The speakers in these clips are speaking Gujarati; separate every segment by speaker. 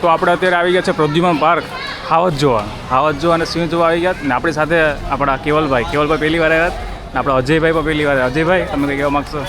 Speaker 1: તો આપણે અત્યારે આવી ગયા છે પ્રદ્યુમન પાર્ક હાવજ જોવા અને સિંહ જોવા આવી ગયા ને આપણી સાથે આપણા કેવલભાઈ પહેલી વાર આવ્યા ને આપણા અજયભાઈ પણ પહેલી વાર. અજયભાઈ તમે કંઈ કહેવા માગશો?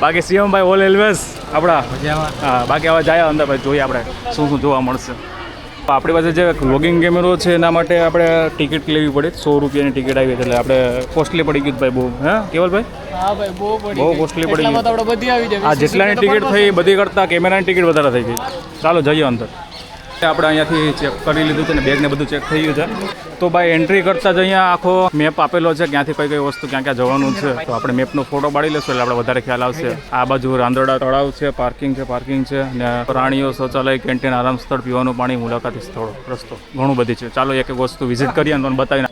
Speaker 1: બાકી સીએમભાઈ ઓલ એલવેઝ આપણા હા બાકી હવે જાય અંદર ભાઈ જોઈએ આપણે શું જોવા મળશે. આપણી પાસે જે વ્લોગિંગ કેમેરો છે એના માટે આપણે ટિકિટ લેવી પડે. 100 રૂપિયાની ટિકિટ આવી એટલે આપણે કોસ્ટલી પડી ગયું ભાઈ બહુ. હે કેવલભાઈ?
Speaker 2: હા ભાઈ બહુ
Speaker 1: કોસ્ટલી પડી ગયું.
Speaker 2: આપણે બધી આવી જાય.
Speaker 1: આ જેટલાની ટિકિટ થઈ બધી કરતાં કેમેરાની ટિકિટ વધારે થઈ ગઈ. ચાલો જઈએ અંદર. આપણે અહીંયાથી ચેક કરી લીધું છે ને બેગને બધું ચેક થઈ ગયું છે. તો ભાઈ એન્ટ્રી કરતાં જ અહીંયા આખો મેપ આપેલો છે ક્યાંથી કઈ વસ્તુ ક્યાં ક્યાં જવાનું છે. તો આપણે મેપનો ફોટો પાડી લેશું એટલે આપણે વધારે ખ્યાલ આવશે. આ બાજુ રાંદરડા તળાવ છે, પાર્કિંગ છે ને પ્રાણીઓ શૌચાલય, કેન્ટીન, આરામ સ્થળ, પીવાનું પાણી, મુલાકાતી સ્થળો, રસ્તો ઘણું બધી છે. ચાલો એક વસ્તુ વિઝિટ કરીએ અને તમને બતાવીને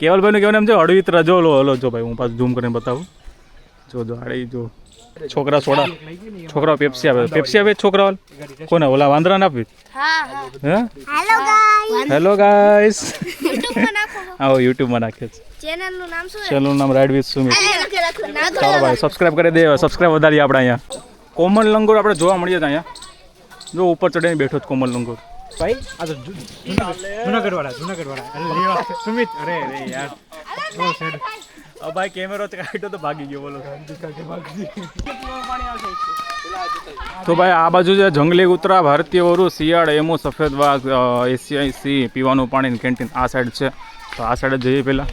Speaker 1: કેવલભાઈનું કહેવાનું એમ છે હળવીતરા જો હલો જો ભાઈ હું પાછું ઝૂમ કરીને બતાવું. જો હાડી જો છોકરા સોડા છોકરાઓ પેપ્સી આવે છોકરાઓ કોને ઓલા વાંદરાને આપી. હેલો ગાઈસ આવો યુટ્યુબમાં નાખે છે. ચેનલનું નામ રાઇડ વિથ સુમિત. ચાલો ભાઈ સબસ્ક્રાઇબ કરી દે. સબસ્ક્રાઇબ વધારીએ આપણે અહીંયા. કોમલ લંગોર આપણે જોવા મળીએ છીએ અહીંયા. જો ઉપર ચડીને બેઠો છે કોમલ લંગોર.
Speaker 3: ભાઈ આ તો જુનાગઢ વાળા સુમિત. અરે યાર
Speaker 1: ભાઈ કેમેરો કાઢ્યો તો ભાગી ગયો બોલો. તો ભાઈ આ બાજુ છે જંગલી કૂતરા, ભારતીય વરુ, શિયાળ, એમો, સફેદ વાઘ, એશિયાઈ સિંહ, પીવાનું પાણી, કેન્ટીન આ સાઈડ છે. તો આ સાઈડ જઈએ પહેલાં.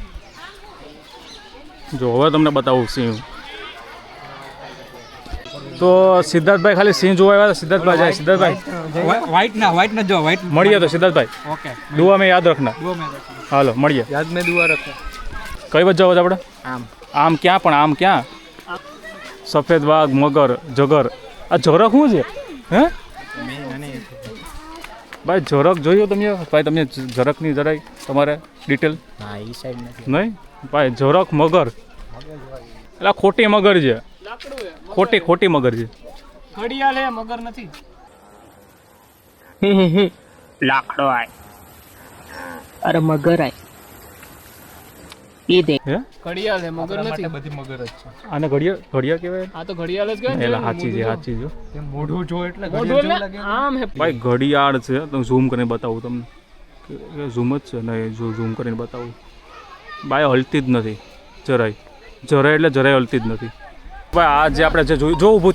Speaker 1: જો હવે તમને બતાવું સિંહ. તો સિદ્ધાર્થભાઈ ખાલી સિંહ જોવા આવ્યા. સિદ્ધાર્થભાઈ જાય. સિદ્ધાર્થભાઈ
Speaker 3: વ્હાઈટ ના જો વ્હાઈટ
Speaker 1: મળીએ તો સિદ્ધાર્થભાઈ.
Speaker 3: ઓકે
Speaker 1: દુઆ મેં યાદ રાખના. હાલો મળીએ.
Speaker 3: યાદ મેં દુઆ રાખો.
Speaker 1: કઈ બાજુ જવા આપણે? આમ ક્યાં પણ આમ ક્યાં? સફેદ વાઘ, મગર, જગર. આ ઝરક શું છે? હે ભાઈ ઝરક જોયું તમે? ભાઈ તમને ઝરકની જરાય તમારે ડિટેલ નહીં? ભાઈ ઝરક મગર એટલે ખોટી મગર છે. ખોટી મગર છે.
Speaker 2: ઘડિયાળ હે મગર નથી.
Speaker 4: લાકડો આય અરે મગર આય એ દેખ
Speaker 1: હે
Speaker 2: ઘડિયાળ હે મગર નથી.
Speaker 3: બધી મગર જ છે.
Speaker 1: આને ઘડિયાળ કહેવાય.
Speaker 2: આ તો ઘડિયાળ જ કહેવાય.
Speaker 1: એટલે સાચી જો
Speaker 3: મોઢું જો એટલે
Speaker 2: મોઢું એટલે આમ હે.
Speaker 1: ભાઈ ઘડિયાળ છે. તો ઝૂમ કરીને બતાવું તમને. ઝૂમ જ છે નહીં જો ઝૂમ કરીને બતાવું. ભાઈ હલતી જ નથી જરાય હલતી જ નથી. ભાઈ આ જે આપણે જે જોયું જો ઊભું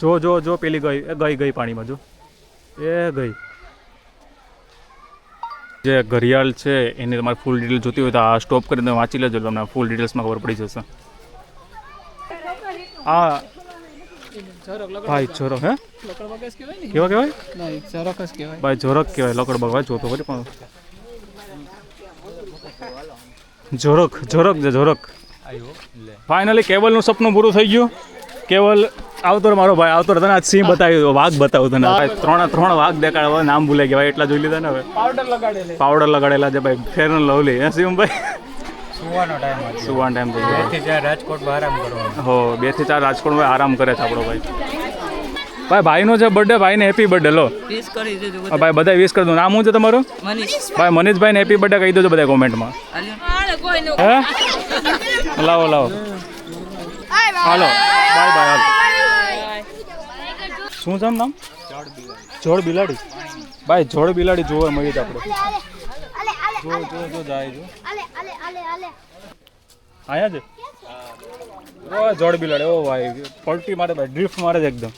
Speaker 1: થયું જો પેલી ગઈ પાણીમાં જો એ ગઈ. જે ઘડિયાળ છે એની તમારે ફૂલ ડિટેલ જોતી હોય તો આ સ્ટોપ કરીને તમે વાંચી લેજો. તમને ફૂલ ડિટેલ્સમાં ખબર પડી જશે. હા ભાઈ ઝરક હે
Speaker 2: લકડબગસ કહેવાય ને.
Speaker 1: કેવા કહેવાય?
Speaker 2: નહીં ઝરક જ કહેવાય.
Speaker 1: ભાઈ ઝરક કહેવાય. લકડબગ ભાઈ જોતો ખરી પણ ઝરક ફાઇનલી કેવલનું સપનું પૂરું થઈ ગયું. કેવલ આવતો મારો ભાઈ આવતો તને આજ સિંહ બતાવ્યું, વાઘ બતાવ્યું તને. ભાઈ ત્રણ વાઘ દેખાડવા નામ ભૂલાઈ ગયા ભાઈ. એટલા જોઈ લીધા ને હવે. પાવડર લગાડેલા છે ભાઈ. ફેર એન્ડ લવલી હે સિંહભાઈ. સુવાનો ટાઈમ થઈ ગયો.
Speaker 3: 2 થી 4 રાજકોટમાં આરામ કરવાનો.
Speaker 1: હો 2 થી 4 રાજકોટમાં આરામ કરે છે આપણો ભાઈ. ભાઈનો છે બર્થડે. ભાઈને હેપી બર્થડે લો.
Speaker 4: વિશ કરી દેજો
Speaker 1: ભાઈ બધા વિશ કરી દો. નામ શું છે તમારું?
Speaker 4: મનીષ.
Speaker 1: ભાઈ મનીષભાઈને હેપી બર્થડે કહી દેજો બધા કોમેન્ટમાં. હે લાવો હાલો બાય. શું છે નામ? જોડ બિલાડી. ભાઈ જોડ બિલાડી જોવા મળી જ આપણે. જો જાય જો આયા છે. જોડ બિલાડી. ઓ ભાઈ પલટી મારે ભાઈ. ડ્રિફ્ટ મારે છે એકદમ.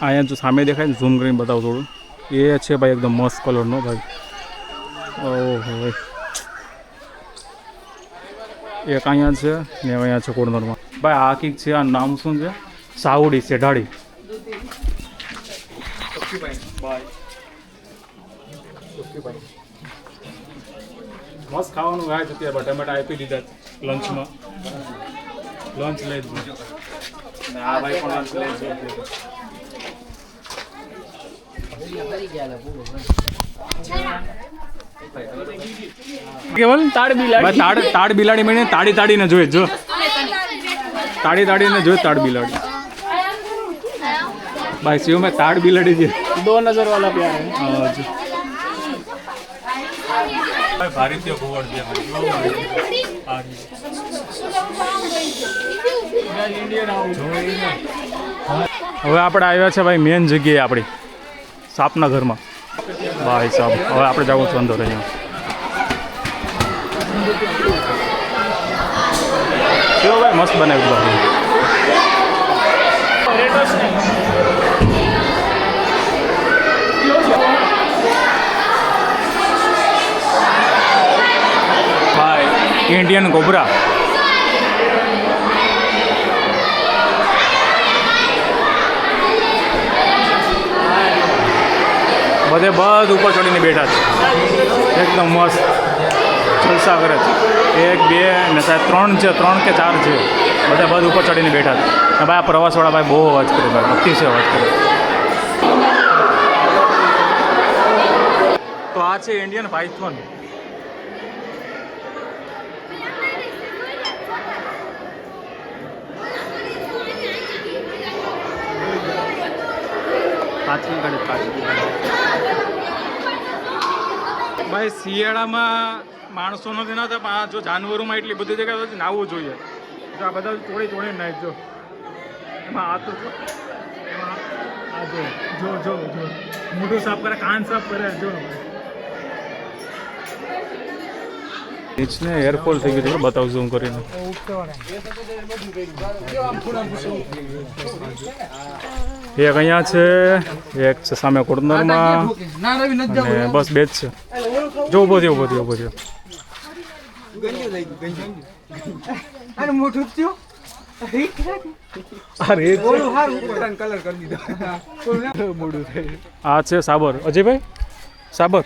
Speaker 1: અહીંયા જો સામે દેખાય ને ઝૂમ કરીને બતાવું થોડું. એ છે ભાઈ એકદમ મસ્ત કલરનો ભાઈ. ઓહો એક અહીંયા છે ને અહીંયા છે કોર્નરમાં. ભાઈ આ કીક છે. આ નામ શું છે? સાવડી સેઢાડી. મસ્ત ખાવાનું ગાય છે અત્યારે. ટમેટા આપી દીધા લંચમાં. લંચ લઈ જ આ ભાઈ પણ લંચ લઈ કેવલ તાડ બિલાડી મને તાડીને જોઈએ. જો તાડીને જોઈએ તાડ બિલાડી. भाई शिव में ताड़ बिलाड़ी जी
Speaker 2: 2 नजर वाला प्यार है।
Speaker 1: हाँ जी ભારતીય ભૂગોળ છે હવે આપણે આવ્યા છે ભાઈ મેન જગ્યાએ આપણી સાપના ઘરમાં ભાઈ સાહેબ હવે આપણે જવું છે અંદર અહીંયા કેવો ભાઈ મસ્ત બનાવ્યું ભાઈ इंडियन कोबरा બધે બધ ઉપર ચડીને બેઠા છે એકદમ મસ્ત જલસા કરે છે 1 2 ને સાહેબ 3 છે 3 કે 4 છે બધા બધ ઉપર ચડીને બેઠા છે ને ભાઈ આ પ્રવાસવાળા ભાઈ બહુ અવાજ કરે ભાઈ અતિશય અવાજ કરે તો આ છે ઇન્ડિયન પાયથોન ભાઈ શિયાળામાં માણસો નથી ના પણ આ જો જાનવરોમાં એટલી બધી જગ્યાએ નાહવું જોઈએ તો આ બધા તોડી નાખજો એમાં આ તો આ જો જો જો જો મોઢું સાફ કરે કાન સાફ કરે જો નીચને એરફોલ થઈ ગયું છે બતાવું ઝૂમ કરીને એક અહીંયા છે એક છે સામે કોર્નરમાં અને બસ બે જ છે જો ઊભો થયો આ છે સાબર અજયભાઈ સાબર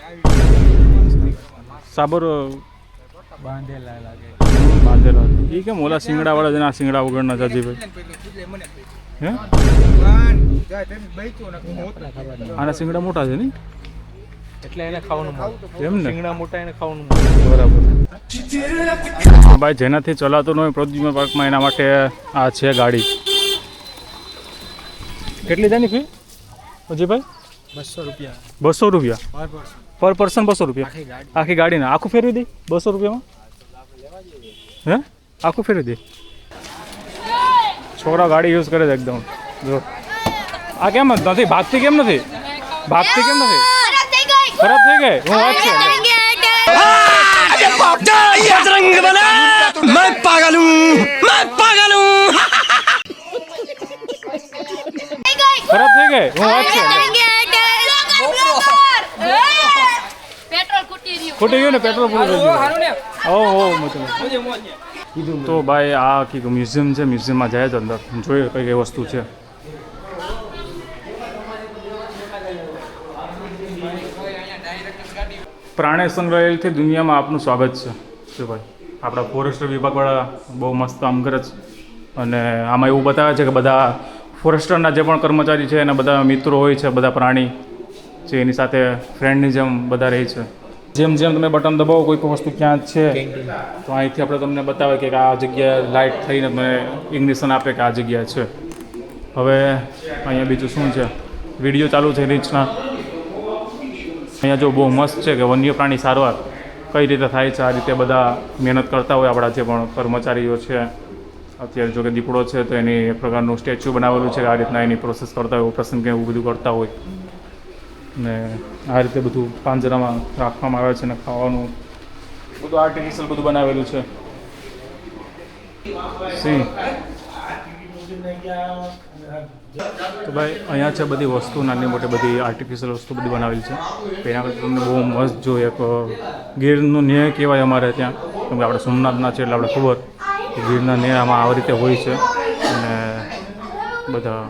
Speaker 1: બાંધેલા એ કેમ ઓલા સિંગડા વાળા છે સિંગડા વગરના છે અજયભાઈ હે આના સિંગડા મોટા છે ને
Speaker 3: એટલે એને ખાવાનું
Speaker 1: એમ ને
Speaker 3: સિંગડા મોટા એને ખાવાનું
Speaker 1: બરાબર ભાઈ જેનાથી ચલાતો ન હોય પ્રદ્યુમન પાર્કમાં એના માટે આ છે ગાડી કેટલી છે ની ફી અજયભાઈ 200 રૂપિયા પર પર્સન 200 રૂપિયા આખી ગાડીને આખું ફેરવી દે 200 રૂપિયામાં હે આખું ફેરવી દે છોકરા ગાડી યુઝ કરે છે એકદમ જો આ કેમ નથી ભાગતી કેમ નથી ખરાબ થઈ ગઈ હું વાત છે ખરાબ થઈ ગઈ હું વાત છે ખૂટી ગયું ને પેટ્રોલ પૂરું થઈ ગયું તો ભાઈ આ આખી મ્યુઝિયમ છે મ્યુઝિયમમાં જાય છે અંદર જોઈએ કઈ કઈ વસ્તુ છે પ્રાણી સંગ્રહાલયથી દુનિયામાં આપનું સ્વાગત છે ભાઈ આપણા ફોરેસ્ટર વિભાગવાળા બહુ મસ્ત કામ કરે છે અને આમાં એવું બતાવે છે કે બધા ફોરેસ્ટરના જે પણ કર્મચારી છે એના બધા મિત્રો હોય છે બધા પ્રાણી જે એની સાથે ફ્રેન્ડની જેમ બધા રહે છે જેમ જેમ તમે બટન દબાવો કોઈ પણ વસ્તુ ક્યાં છે તો અહીંથી આપણે તમને બતાવે કે આ જગ્યાએ લાઇટ થઈને તમને ઇગ્નિશન આપે કે આ જગ્યા છે હવે અહીંયા બીજું શું છે વિડીયો ચાલુ છે રીચના અહીંયા જો બહુ મસ્ત છે કે વન્ય પ્રાણી સારવાર કઈ રીતે થાય છે આ રીતે બધા મહેનત કરતા હોય આપણા જે પણ કર્મચારીઓ છે અત્યારે જો કે દીપડો છે તો એની એક પ્રકારનું સ્ટેચ્યુ બનાવેલું છે આ રીતના એની પ્રોસેસ કરતા હોય ઓપરેશન કે એવું બધું કરતા હોય ને આ રીતે બધું પાંજરામાં રાખવામાં આવે છે ને ખાવાનું બધું આર્ટિફિશિયલ બધું બનાવેલું છે સિંહ તો ભાઈ અહીંયા છે બધી વસ્તુ નાની મોટી બધી આર્ટિફિશિયલ વસ્તુ બધી બનાવેલી છે તો એના કરતાં તમને બહુ મસ્ત જોઈએ એક ગીરનું ન્યાય કહેવાય અમારે ત્યાં કેમ કે આપણે સોમનાથના છે એટલે આપણે ખબર કે ગીરના ન્યાયમાં આવી રીતે હોય છે અને બધા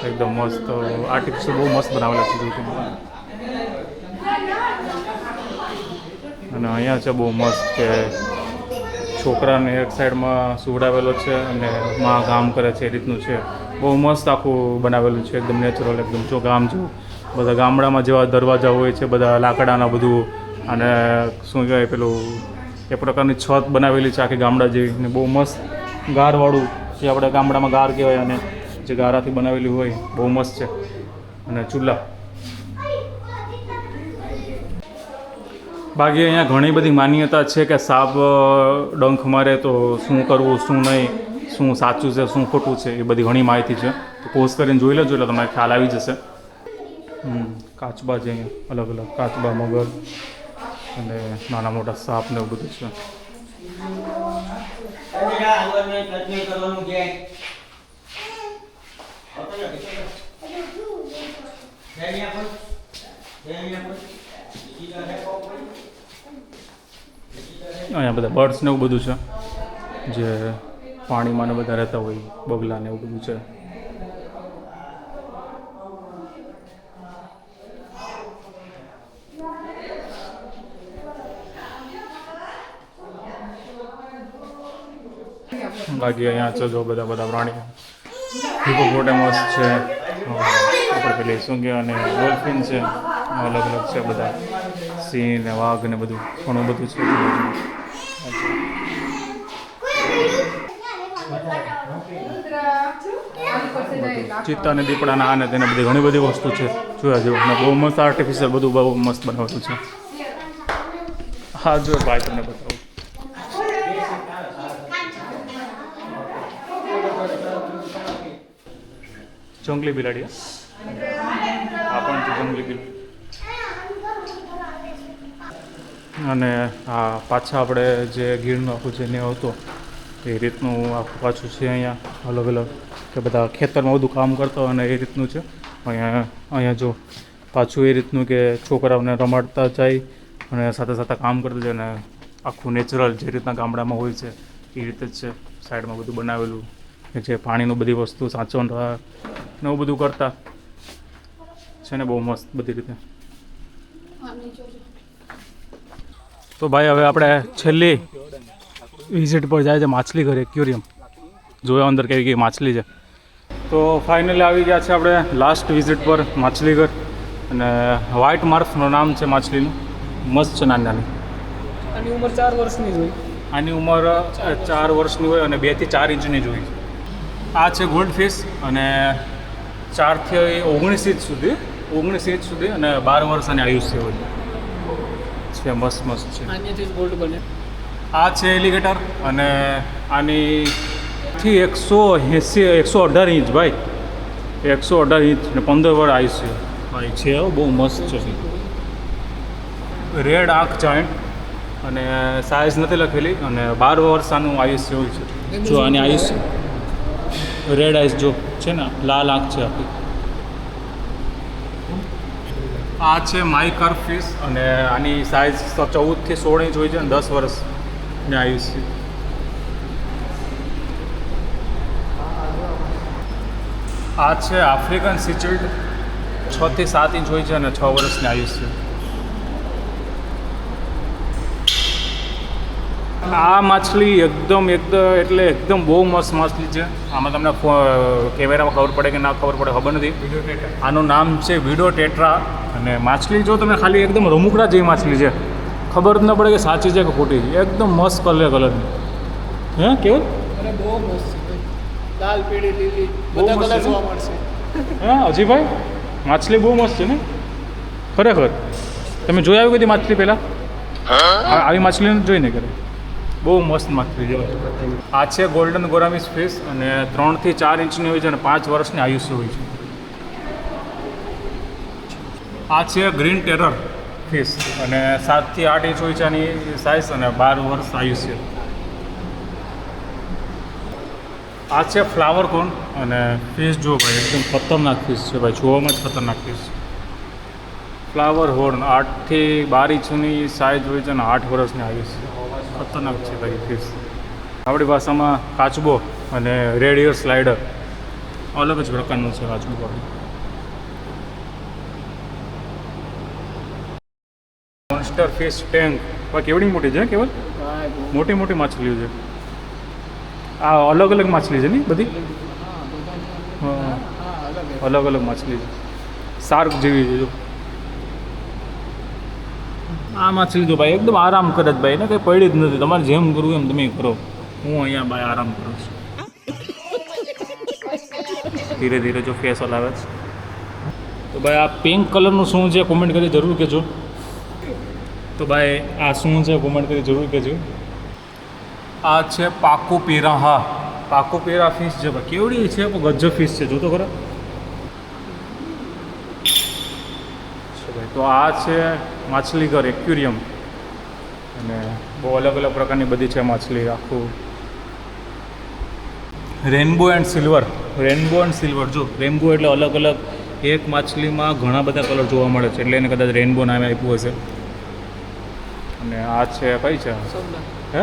Speaker 1: એકદમ મસ્ત આર્ટિફિશિયલ બહુ મસ્ત બનાવેલા છે અને અહીંયા છે બહુ મસ્ત કે છોકરાને એક સાઈડમાં સુવડાવેલો છે અને માં કામ કરે છે એ રીતનું છે બહુ મસ્ત આખું બનાવેલું છે એકદમ નેચરલ એકદમ જો ગામ જેવું બધા ગામડામાં જેવા દરવાજા હોય છે બધા લાકડાના બધું અને શું કહેવાય પેલું એ પ્રકારની છત બનાવેલી છે આખી ગામડા જેવી ને બહુ મસ્ત ગારવાળું જે આપણે ગામડામાં ગાર કહેવાય અને જે ગારાથી બનાવેલી હોય બહુ મસ્ત છે અને ચૂલા બાકી અહીંયા ઘણી બધી માન્યતા છે કે સાપ ડંખ મારે તો શું કરવું શું નહીં, શું સાચું છે શું ખોટું છે, એ બધી ઘણી માહિતી છે. તો પોઝ કરીને જોઈ લેજો એટલે તમને ખ્યાલ આવી જશે. કાચબા છે અહીંયા અલગ અલગ, કાચબા, મગર અને નાના મોટા સાપ ને એવું બધું છે. અહીંયા બધા બર્ડ્સ ને એવું બધું છે, જે પાણીમાં ને બધા રહેતા હોય, બગલા ને એવું બધું છે. બાકી અહીંયા છે જો બધા પ્રાણીઓ, હિપોપોટેમસ છે, આપણે પેલી શું કહેવાય, અને ડોલ્ફિન છે, અલગ અલગ છે બધા, સિંહ ને વાઘ ને બધું ઘણું બધું છે. ચિત્તા ને દીપડાના આ ને તેને બધી ઘણી બધી વસ્તુ છે જોયા જેવું, અને બહુ મસ્ત આર્ટિફિશિયલ બધું બહુ મસ્ત બનાવેલું છે. હા જો ભાઈ તમને બતાવું. જંગલી બિલાડી, આ પણ છે જંગલી બિલાડી. અને આ પાછા આપણે જે ગીરનું આખું જે ને હતો એ રીતનું આખું પાછું છે અહીંયા અલગ અલગ, કે બધા ખેતરમાં બધું કામ કરતા હોય અને એ રીતનું છે. અહીંયા જો પાછું એ રીતનું કે છોકરાઓને રમાડતા જાય અને સાથે સાથે કામ કરતા જાય, અને આખું નેચરલ જે રીતના ગામડામાં હોય છે એ રીતે જ છે. સાઈડમાં બધું બનાવેલું કે જે પાણીનું બધી વસ્તુ સાચવવા ને એવું બધું કરતા છે ને, બહુ મસ્ત બધી રીતે. તો ભાઈ હવે આપણે છેલ્લી વિઝિટ પર જાય છે માછલી ઘર, એક્વેરિયમ જોયા અંદર કેવી કેવી માછલી છે. તો ફાઇનલી આવી ગયા છે આપણે લાસ્ટ વિઝિટ પર માછલી ઘર, અને વ્હાઇટ માર્ફનું નામ છે માછલીનું. મસ્ત છે નાની નાની.
Speaker 2: આની ઉંમર 4 વર્ષની જ હોય.
Speaker 1: આની ઉંમર 4 વર્ષની હોય અને 2 થી 4 ઇંચની જ હોય. આ છે ગોલ્ડ ફિશ, અને 4 થી 19 ઇંચ સુધી, 19 ઇંચ સુધી અને 12 વર્ષની આયુષ્ય હોય છે. મસ્ત મસ્ત છે.
Speaker 2: આનાથી જ ગોલ્ડ બને.
Speaker 1: આ છે એલિગેટર, અને આની થી 118 ઇંચ ભાઈ, 118 ઇંચ ને 15 વર્ષ આયુષ્ય ભાઈ છે. બહુ મસ્ત છે. રેડ આંખ જાયન્ટ, અને સાઇઝ નથી લખેલી, અને 12 વર્ષ આનું આયુષ્ય હોય છે. જો આની આયુષ્ય રેડ આઈસ જો છે ને, લાલ આંખ છે આખી. આ છે માઇકર ફિશ, અને આની સાઇઝ 14 થી 16 ઇંચ હોય છે, અને 10 વર્ષની આયુષ્ય. આ છે આફ્રિકન સિચિલ્ડ, 6 થી 7 ઇંચ હોય છે અને 6 વર્ષની આયુષ્ય. આ માછલી એકદમ એકદમ બહુ મસ્ત માછલી છે. આમાં તમને કેમેરામાં ખબર પડે કે ના ખબર પડે ખબર નથી. આનું નામ છે વિડો ટેટ્રા, અને માછલી જો તમે ખાલી એકદમ રમૂકડા જેવી માછલી છે, ખબર જ ન પડે કે સાચી છે કે ખોટી છે. એકદમ મસ્ત કલરની. હે કેવું?
Speaker 2: અરે બહુ મસ્ત છે. લાલ, પીળી, લીલી બધા કલર જોવા મળશે.
Speaker 1: હા અજીભાઈ, માછલી બહુ મસ્ત છે ને ખરેખર. તમે જોઈ આવી બધી માછલી પહેલાં? આવી માછલી જોઈને કરે. બહુ મસ્ત માછલી છે. આ છે ગોલ્ડન ગોરામિસ ફિશ, અને 3 થી 4 ઇંચની હોય છે અને 5 વર્ષની આયુષ્ય હોય છે. આ છે ગ્રીન ટેરર ફિશ, અને 7 થી 8 ઇંચ હોય છે આની સાઇઝ, અને 12 વર્ષ આયુષ્ય. આ છે ફ્લાવર કોન, અને ફિશ જો ભાઈ એકદમ ખતરનાક ફિશ છે ભાઈ, જોવામાં જ ખતરનાક ફિશ. ફ્લાવર હોર્ન 8 થી 12 ઇંચની સાઇઝ હોય છે અને 8 વર્ષની આયુષ્ય. ખતરનાક છે ભાઈ ફિશ. આપણી ભાષામાં કાચબો અને રેડ ઇયર સ્લાઇડર અલગ જ પ્રકારનું છે કાચબો. મોન્સ્ટર ફિશ ટેન્ક ભાઈ કેવડી મોટી છે કેવલ, મોટી મોટી માછલીઓ છે. આ અલગ અલગ માછલી છે ને બધી, હા અલગ અલગ માછલી છે. શાર્ક જેવી છે જો. આ માછલી જો ભાઈ એકદમ આરામ કરે જ ભાઈ, એને કંઈ પડી જ નથી. તમારે જેમ કરવું એમ તમે કરો. હું અહીંયા ભાઈ આરામ કરું છું. ધીરે ધીરે જો ફેસ હલાવે છે. તો ભાઈ આ પિંક કલરનું શું છે કોમેન્ટ કરી જરૂર કહેજો. તો ભાઈ આ શું છે કોમેન્ટ કરી જરૂર કહેજો. આ છે પાકુ પીરા. હા, પાકુ પીરા ફિશ છે ભાઈ. કેવડી છે પણ ગજબ ફિશ છે, જો તો ખરા. ભાઈ તો આ છે માછલી ઘર એક્વેરિયમ, અને બહુ અલગ અલગ પ્રકારની બધી છે માછલી. આખું rainbow and silver. Rainbow and silver. જો રેનબો એટલે અલગ અલગ, એક માછલીમાં ઘણા બધા કલર જોવા મળે છે, એટલે એને કદાચ રેનબો નામે આપ્યું હશે. અને આ છે કઈ છે? હે,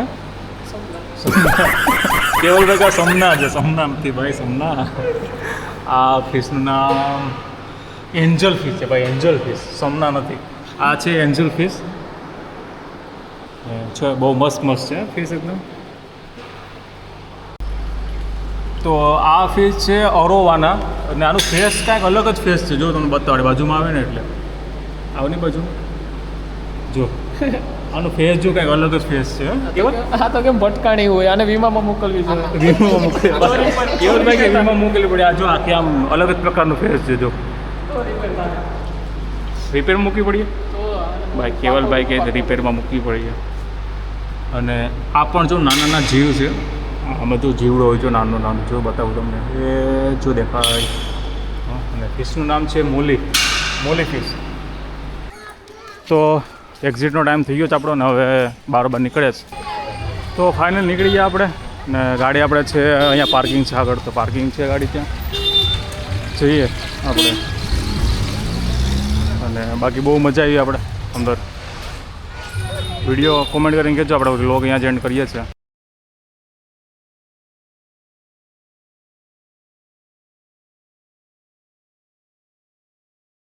Speaker 1: કેવલ ભેગા સમના છે. સમના નથી ભાઈ, સમના. આ ફિશનું નામ એન્જલ ફિશ છે ભાઈ, એન્જલ ફિશ, સમના નથી. આ છે એન્જલ ફિશ છે, બહુ મસ્ત મસ્ત છે ફિશ એકદમ. તો આ ફિશ છે અરોવાના, અને આનું ફેસ કાંઈક અલગ જ ફેસ છે. જો તમને બતાવડે, બાજુમાં આવે ને એટલે આવની બાજુ જો આનું ફેસ જો કાંઈક અલગ જ ફેસ છે.
Speaker 3: આ તો કેમ ભટકાણી હોય, આને વીમામાં મોકલવી છે.
Speaker 1: વીમો મોકલી કેવલભાઈ કે વીમા મોકલવી પડે. આ જો આખી આમ અલગ જ પ્રકારનું ફેસ છે. જો રિપેર મૂકવી પડીએ ભાઈ, કેવલભાઈ કે રિપેરમાં મૂકવી પડીએ. અને આ પણ જો નાના નાના જીવ છે. આ બધું જીવડો હોય, જો નાનું નાનું જો બતાવું તમને, એ જો દેખાય. અને ફિશનું નામ છે મોલી, મોલી ફિશ. તો એક્ઝિટનો ટાઈમ થઈ ગયો છે આપણો, ને હવે બરાબર નીકળે છે. તો ફાઇનલ નીકળી ગયા આપણે, ને ગાડી આપણે છે અહીંયા પાર્કિંગ છે આગળ, તો પાર્કિંગ છે ગાડી ત્યાં જઈએ આપણે. અને બાકી બહુ મજા આવી આપણે અંદર. વિડીયો કોમેન્ટ કરીને કહેજો, આપણે વ્લોગ અહીંયા જ એન્ડ કરીએ છીએ.